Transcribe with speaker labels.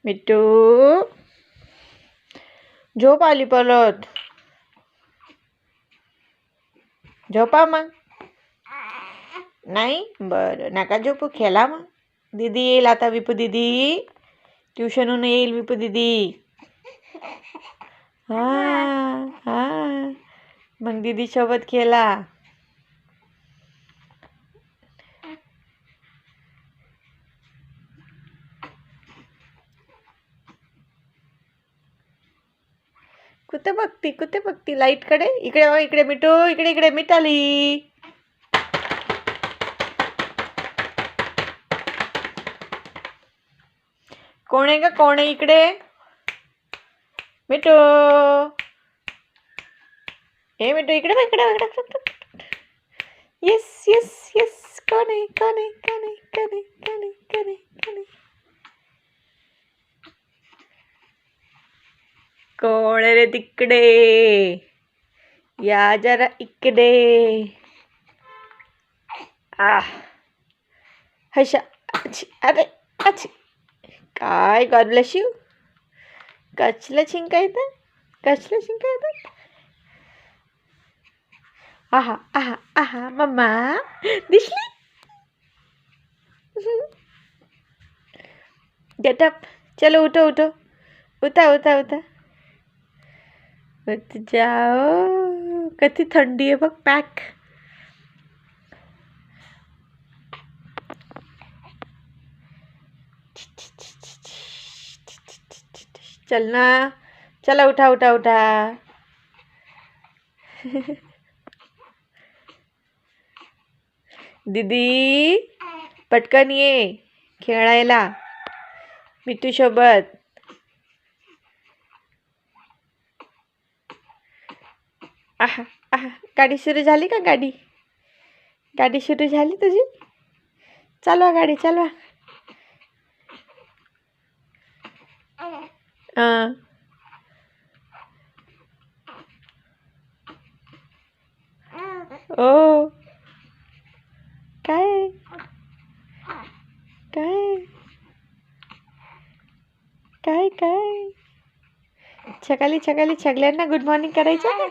Speaker 1: मिट्टू झोप आली परत. झोपा मग. नाही बरं नका झोपू, खेळा मग. दीदी येईल आता. विपू दीदी ट्युशनहून येईल. विपू दीदी हां हां मग दीदी सोबत खेळा. कुठे बघती लाईटकडे. इकडे बघ, इकडे मिठू, इकडे इकडे मिठाली. कोण आहे ग? कोण आहे इकडे? मिठू हे मिठू इकडे बघ, इकडे बघ. Yes yes yes. कोण आहे? कोण आहे? कोण आहे? कोण आहे? कोण आहे? कोण आहे? कोण आहे? कोण रे तिकडे? या जरा इकडे. हशा. अरे अच्छी. काय गॉड ब्लेस यू. कसलं शिंका येतं? कसलं शिंका येतं? आहा आहा आहा मम्मा दिसली. Get up. चलो उठो उठो. उठा उठा उठा. उठ जाओ. किती थंडी आहे बघ. पॅक. चल ना. चला उठा उठा उठा. दीदी पटकन ये खेळायला मिठू सोबत. आहा आहा. गाडी सुरू झाली का? गाडी सुरू झाली तुझी? चालवा गाडी चालवा. ओ काय काय काय काय सकाळी सकाळी सगळ्यांना गुड मॉर्निंग करायचं का?